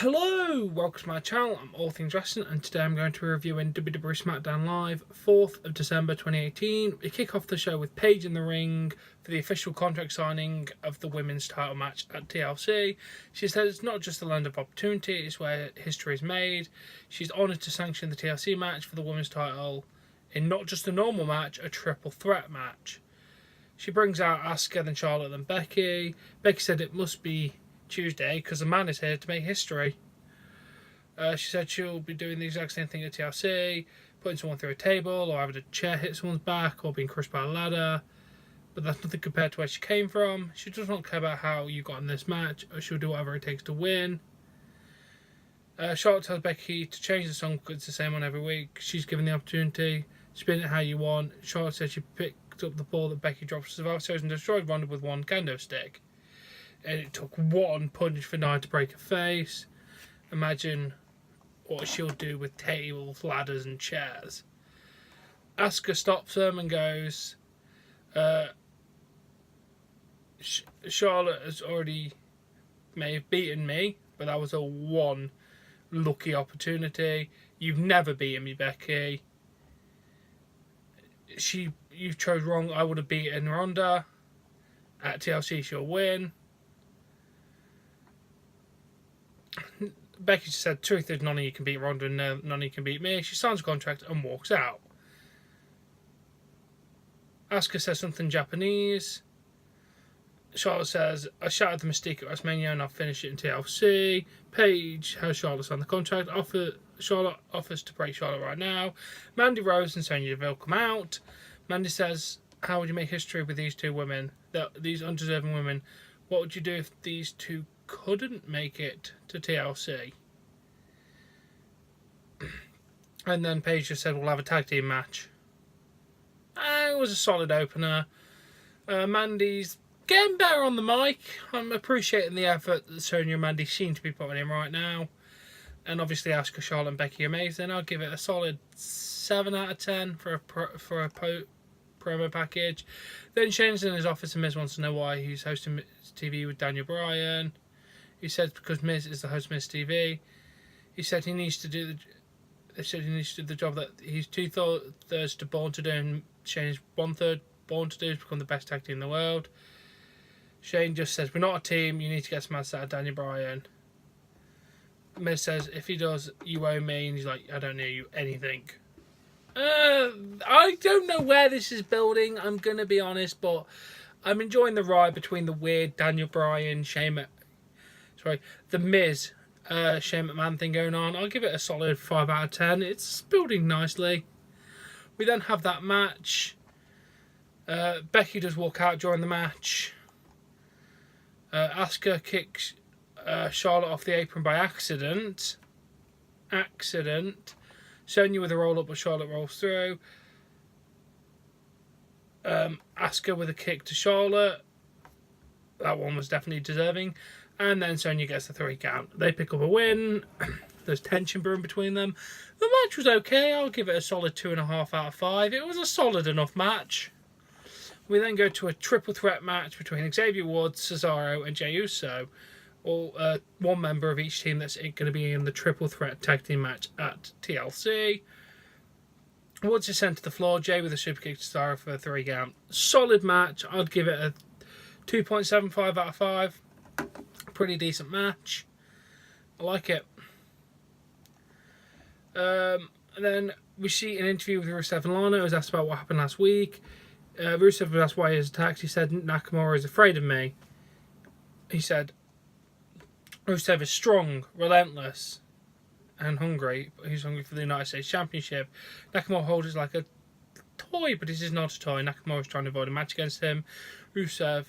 Hello, welcome to my channel. I'm All Things Wrestling, and today I'm going to be reviewing WWE Smackdown Live, 4th of December 2018. We kick off the show with Paige in the ring for the official contract signing of the women's title match at TLC. She says it's not just the land of opportunity, it's where history is made. She's honoured to sanction the TLC match for the women's title in not just a normal match, a triple threat match. She brings out Asuka, then Charlotte, then Becky. Becky said it must be Tuesday because the man is here to make history. She said she'll be doing the exact same thing at TLC, putting someone through a table or having a chair hit someone's back or being crushed by a ladder, but that's nothing compared to where she came from. She does not care about how you got in this match, or she'll do whatever it takes to win. Charlotte tells Becky to change the song because it's the same one every week. She's given the opportunity, spin it how you want. Charlotte said she picked up the ball that Becky dropped to Survivor Series and destroyed Ronda with one kendo stick. And it took one punch for Nia to break her face. Imagine what she'll do with tables, ladders and chairs. Asuka stops them and goes, Charlotte has already may have beaten me, but that was a one lucky opportunity. You've never beaten me, Becky. You chose wrong. I would have beaten Ronda. At TLC she'll win. Becky just said, truth is none of you can beat Ronda and none of you can beat me. She signs a contract and walks out. Asuka says something Japanese. Charlotte says, I shattered the Mystique at WrestleMania and I'll finish it in TLC. Paige has Charlotte sign the contract. Charlotte offers to break Charlotte right now. Mandy Rose and Sonya Deville come out. Mandy says, how would you make history with these two women? These undeserving women. What would you do if these two couldn't make it to TLC? And then Paige just said we'll have a tag team match. It was a solid opener. Mandy's getting better on the mic. I'm appreciating the effort that Sonya and Mandy seem to be putting in right now. And obviously Asuka, Charlotte and Becky are amazing. I'll give it a solid 7 out of 10 for a promo package. Then Shane's in his office and Miz wants to know why he's hosting Miz TV with Daniel Bryan. He said because Miz is the host of Miz TV. He said he needs to do the job that he's 2/3 to born to do, and Shane's 1/3 born to do is become the best tag team in the world. Shane just says, we're not a team, you need to get some answers out of Daniel Bryan. Miz says, if he does, you owe me, and he's like, I don't owe you anything. I don't know where this is building, I'm going to be honest, but I'm enjoying the ride between the weird Daniel Bryan, the Miz, Shane McMahon thing going on. I'll give it a solid 5 out of 10. It's building nicely. We then have that match. Becky does walk out during the match. Asuka kicks Charlotte off the apron by accident. Sonya with a roll up, but Charlotte rolls through. Asuka with a kick to Charlotte. That one was definitely deserving. And then Sonya gets the 3 count. They pick up a win. There's tension brewing between them. The match was okay. I'll give it a solid 2.5 out of 5. It was a solid enough match. We then go to a triple threat match between Xavier Woods, Cesaro, and Jey Uso. One member of each team that's going to be in the triple threat tag team match at TLC. Woods is sent to the floor. Jey with a super kick to Cesaro for a 3 count. Solid match. I'd give it a 2.75 out of 5. Pretty decent match. I like it. And then we see an interview with Rusev and Lana. It was asked about what happened last week. Rusev was asked why he was attacked. He said, Nakamura is afraid of me. He said, Rusev is strong, relentless, and hungry. He's hungry for the United States Championship. Nakamura holds it like a toy, but this is not a toy. Nakamura is trying to avoid a match against him. Nakamura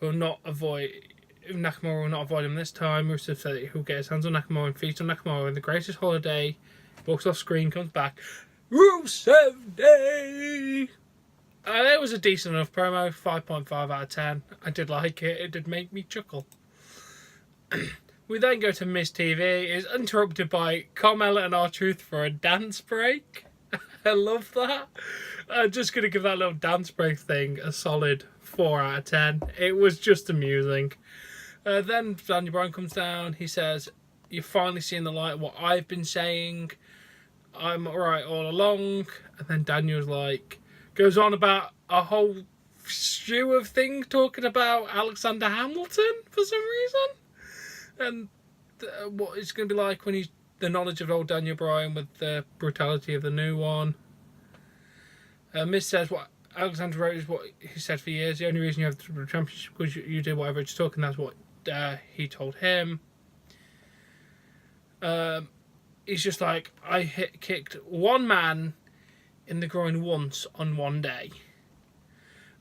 will not avoid him this time. Rusev said that he'll get his hands on Nakamura and feast on Nakamura in the greatest holiday. Walks off screen, comes back. Rusev Day! It was a decent enough promo. 5.5 out of 10. I did like it. It did make me chuckle. We then go to Miz TV. It's interrupted by Carmella and R-Truth for a dance break. I love that. I'm just going to give that little dance break thing a solid 4 out of 10. It was just amusing. Then Daniel Bryan comes down. He says, you're finally seeing the light of what I've been saying. I'm alright all along. And then Daniel's like, goes on about a whole stew of things talking about Alexander Hamilton for some reason. And what it's going to be like when he's the knowledge of old Daniel Bryan with the brutality of the new one. Miz says what Alexander wrote is what he said for years. The only reason you have the championship is because you did whatever it's talking. That's what he told him. He's just like, I kicked one man in the groin once on one day.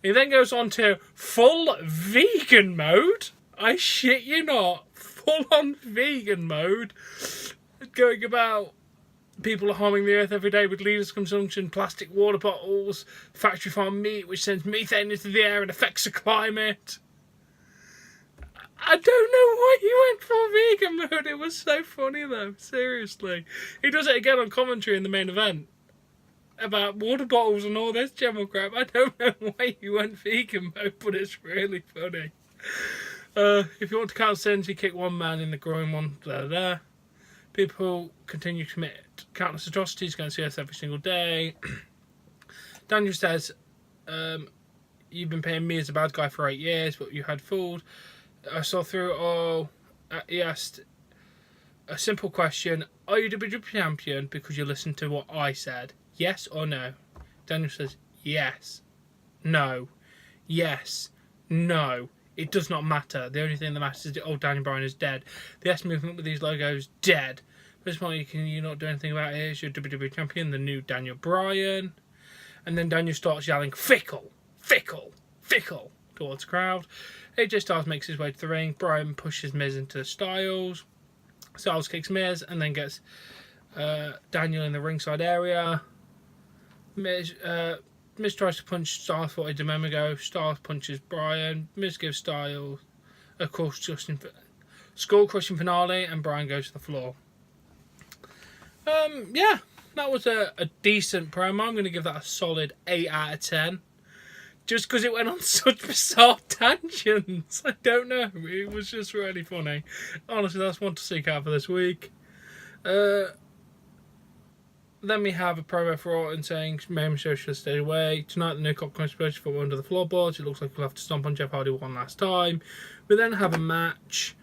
He then goes on to full vegan mode. I shit you not. Full on vegan mode. Going about people are harming the earth every day with leaders' consumption, plastic water bottles, factory farm meat which sends methane into the air and affects the climate. I don't know why he went for vegan mode. It was so funny though, seriously. He does it again on commentary in the main event about water bottles and all this general crap. I don't know why he went vegan mode, but it's really funny. If you want to count sins, he kicked one man in the groin, one da. People continue to commit countless atrocities, going to see us every single day. Daniel says, you've been paying me as a bad guy for 8 years, but you had fooled. I saw through it all. He asked a simple question: are you WWE champion because you listened to what I said? Yes or no? Daniel says, yes. No. Yes. No. It does not matter. The only thing that matters is that old Daniel Bryan is dead. The S movement with these logos, dead. At this point, you not do anything about it. Here's your WWE champion, the new Daniel Bryan. And then Daniel starts yelling, fickle, fickle, fickle, towards the crowd. AJ Styles makes his way to the ring. Bryan pushes Miz into Styles. Styles kicks Miz and then gets Daniel in the ringside area. Miz tries to punch Styles 40 a moment ago. Styles punches Bryan. Miz gives Styles a skull-crushing finale, and Bryan goes to the floor. Yeah, that was a decent promo. I'm going to give that a solid 8 out of 10. Just because it went on such bizarre tangents. I don't know. It was just really funny. Honestly, that's one to seek out for this week. Then we have a promo for Orton saying Mayhem Show should stay away. Tonight the new cock explosion for under the floorboards. It looks like we'll have to stomp on Jeff Hardy one last time. We then have a match.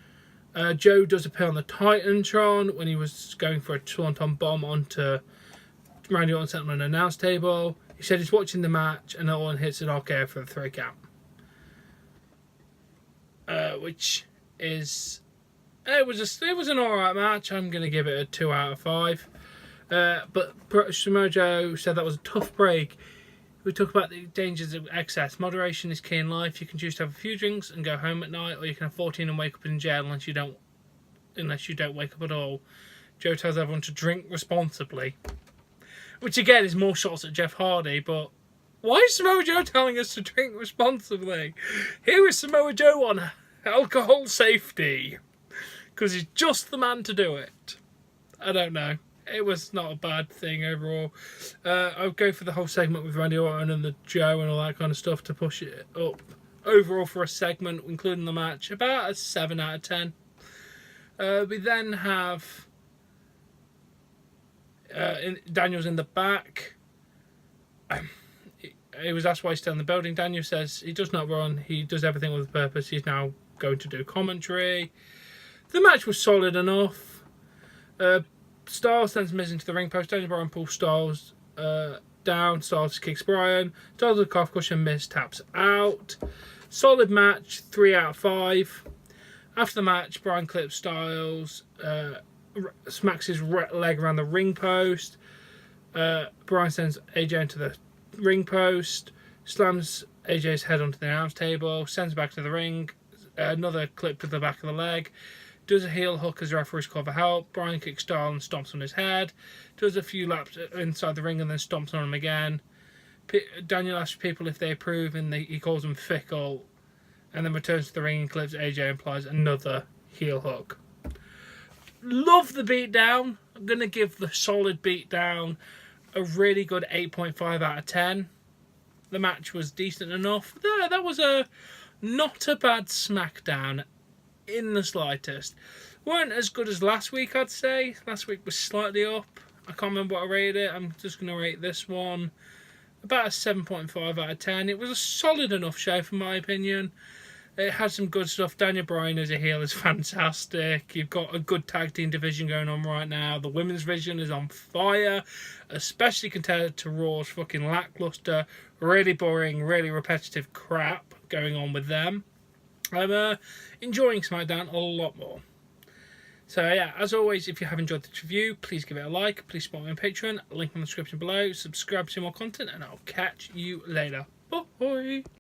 Joe does appear on the Titantron when he was going for a Swanton bomb onto Randy Orton sitting on an announce table. He said he's watching the match and Orton hits an RKO for the 3 count. Which is... It was an alright match. I'm going to give it a 2 out of 5. But Samoa Joe said that was a tough break. We talk about the dangers of excess. Moderation is key in life. You can choose to have a few drinks and go home at night, or you can have 14 and wake up in jail unless you don't wake up at all. Joe tells everyone to drink responsibly. Which again is more shots at Jeff Hardy, but why is Samoa Joe telling us to drink responsibly? Here is Samoa Joe on alcohol safety. Because he's just the man to do it. I don't know. It was not a bad thing overall. I'll go for the whole segment with Randy Orton and the Joe and all that kind of stuff to push it up. Overall for a segment, including the match, about a 7 out of 10. We then have Daniel's in the back. He was asked why he's still in the building. Daniel says he does not run. He does everything with a purpose. He's now going to do commentary. The match was solid enough. Styles sends Miz into the ring post. Daniel Bryan pulls Styles down. Styles kicks Bryan. Styles with a calf crush and Miz taps out. Solid match, 3 out of 5. After the match, Bryan clips Styles, smacks his leg around the ring post. Bryan sends AJ into the ring post, slams AJ's head onto the announce table, sends it back to the ring. Another clip to the back of the leg. Does a heel hook as the referees call for help. Bryan kicks Styles and stomps on his head. Does a few laps inside the ring and then stomps on him again. Daniel asks people if they approve and he calls them fickle. And then returns to the ring and clips AJ and applies another heel hook. Love the beatdown. I'm going to give the solid beatdown a really good 8.5 out of 10. The match was decent enough. That was not a bad Smackdown in the slightest. Weren't as good as last week, I'd say. Last week was slightly up. I can't remember what I rated it. I'm just going to rate this one about a 7.5 out of 10. It was a solid enough show, for my opinion. It had some good stuff. Daniel Bryan as a heel is fantastic. You've got a good tag team division going on right now. The women's division is on fire, especially compared to Raw's fucking lackluster, really boring, really repetitive crap going on with them. I'm enjoying SmackDown a lot more. So yeah, as always, if you have enjoyed this review, please give it a like. Please support me on Patreon. Link in the description below. Subscribe to more content, and I'll catch you later. Bye.